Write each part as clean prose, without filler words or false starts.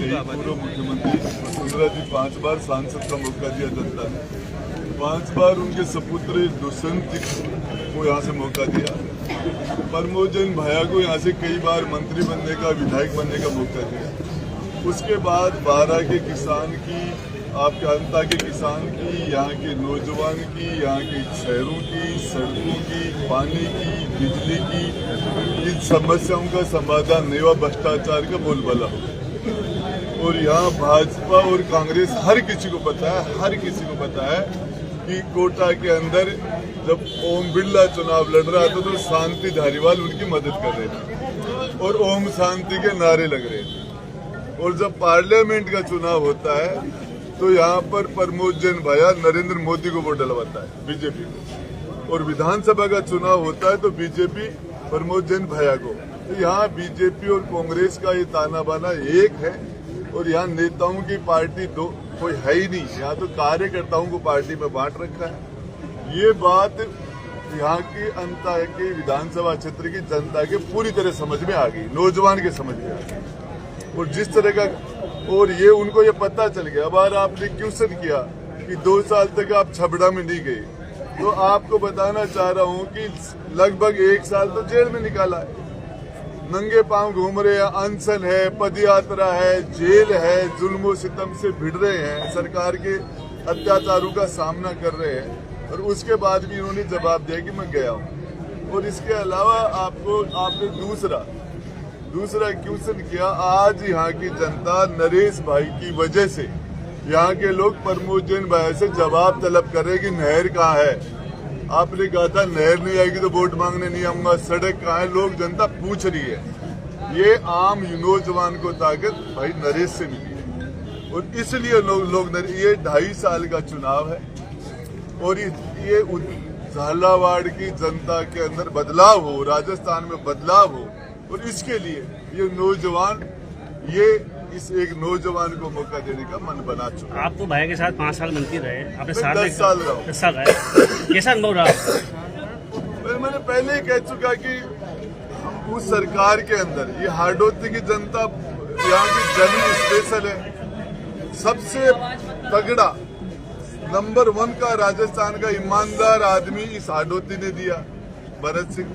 पूर्व मुख्यमंत्री वसुंधरा जी 5 बार सांसद का मौका दिया जनता ने। 5 बार उनके सपुत्र दुष्यंत को यहाँ से मौका दिया। प्रमोद जैन भैया को यहाँ से कई बार मंत्री बनने का, विधायक बनने का मौका दिया। उसके बाद 12 के किसान की, आपके अंता के किसान की, यहाँ के नौजवान की, यहाँ के शहरों की, सड़कों की, पानी की, बिजली की, इन समस्याओं का समाधान नहीं हुआ, भ्रष्टाचार का बोलबाला हो। और यहाँ भाजपा और कांग्रेस हर किसी को पता है कि कोटा के अंदर जब ओम बिरला चुनाव लड़ रहा था तो शांति धारीवाल उनकी मदद कर रहे थे और ओम शांति के नारे लग रहे थे। और जब पार्लियामेंट का चुनाव होता है तो यहाँ पर प्रमोद जैन भैया नरेंद्र मोदी को वोट डलवाता है, बीजेपी को। और विधानसभा का चुनाव होता है तो बीजेपी प्रमोद जैन भैया को। तो यहाँ बीजेपी और कांग्रेस का ये ताना बाना एक है और यहाँ नेताओं की पार्टी दो कोई है ही नहीं। यहाँ तो कार्यकर्ताओं को पार्टी में बांट रखा है। ये बात यहाँ की अंता के विधानसभा क्षेत्र की जनता के पूरी तरह समझ में आ गई, नौजवान के समझ में आ गई। और जिस तरह का, और ये उनको ये पता चल गया। अब आपने क्वेश्चन किया कि 2 साल तक आप छबड़ा में नहीं गए, तो आपको बताना चाह रहा हूँ कि लगभग 1 साल तो जेल में निकाला है। नंगे पांव घूम रहे हैं, अनशन है, पदयात्रा है, जेल है, जुल्म सितम से भिड़ रहे हैं, सरकार के अत्याचारों का सामना कर रहे हैं। और उसके बाद भी इन्होंने जवाब दिया कि मैं गया हूँ। और इसके अलावा आपने दूसरा क्वेश्चन किया। आज यहाँ की जनता नरेश भाई की वजह से यहाँ के लोग प्रमोद जैन भाई से जवाब तलब कर रहे कि नहर कहाँ है। आपने कहा था नहर नहीं आएगी तो वोट मांगने नहीं आऊंगा, सड़क कहाँ है, लोग जनता पूछ रही है। ये आम नौजवान को ताकत भाई नरेश से मिली है और इसलिए लोग ये 2.5 साल का चुनाव है और ये झालावाड़ की जनता के अंदर बदलाव हो, राजस्थान में बदलाव हो। और इसके लिए ये नौजवान इस एक नौजवान को मौका देने का मन बना चुका। आप तो भाई के साथ 5 साल मंत्री रहे, आपने 10 साल रहा। 10 साल रहे, कैसा अनुभव रहा? मैंने पहले ही कह चुका कि उस सरकार के अंदर ये हार्डोती की जनता, यहाँ की जमीन स्पेशल है। सबसे तगड़ा नंबर 1 का राजस्थान का ईमानदार आदमी इस हार्डोती ने दिया, भरत सिंह।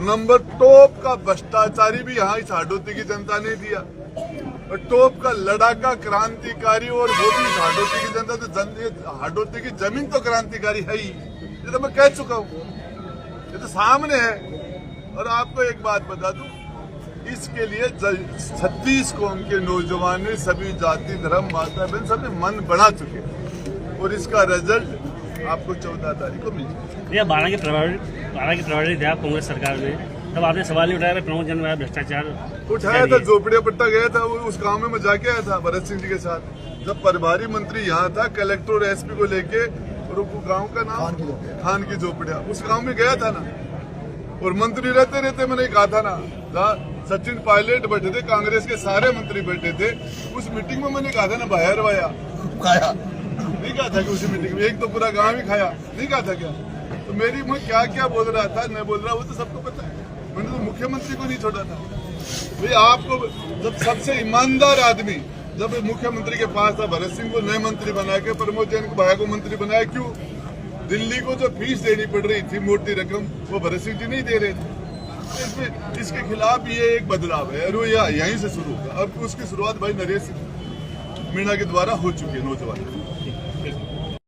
नंबर टॉप का भ्रष्टाचारी भी यहाँ इस हार्डोती की जनता ने दिया और टॉप का लड़ाका क्रांतिकारी, और वो भी हार्डोती की जनता। तो हार्डोती की जमीन तो क्रांतिकारी है ही, ये तो मैं कह चुका हूँ, ये तो सामने है। और आपको एक बात बता दूं, इसके लिए 36 कौम के नौजवान ने, सभी जाति धर्म माता बहन सबने मन बना चुके हैं और इसका रिजल्ट आपको 14 तारीख को मिलेगा। भैया 12 के प्रभारी थे आप कांग्रेस सरकार में, तब आपने सवाल नहीं उठाया प्रमोद जैन भाई भ्रष्टाचार उठाया था। झोपड़िया पट्टा गया था, उस गांव में मैं जाके आया था भरत सिंह जी के साथ। जब प्रभारी मंत्री यहाँ था, कलेक्टर और एसपी को लेके, और गांव का नाम खान की झोपड़िया, उस गांव में गया था ना। और मंत्री रहते मैंने कहा था ना, जहाँ सचिन पायलट बैठे थे, कांग्रेस के सारे मंत्री बैठे थे, उस मीटिंग में मैंने कहा था ना, बाहर वाया खाया नहीं कहा था कि उसी मीटिंग में एक तो पूरा गांव ही खाया, नहीं कहा था क्या? तो मैं क्या बोल रहा था, नहीं बोल रहा, वो तो सबको पता है। मैंने तो मुख्यमंत्री को नहीं छोड़ा था भाई। आपको जब सबसे ईमानदार आदमी जब मुख्यमंत्री के पास था, भरत सिंह को नए मंत्री बना के प्रमोद जैन को भाई को मंत्री बनाया, क्यों? दिल्ली को जो फीस देनी पड़ रही थी मोटी रकम, वो भरत सिंह जी नहीं दे रहे थे। इसके खिलाफ ये एक बदलाव है और वो यहीं से शुरू होगा। अब उसकी शुरुआत भाई नरेश मीणा के द्वारा हो चुकी है, नौजवान।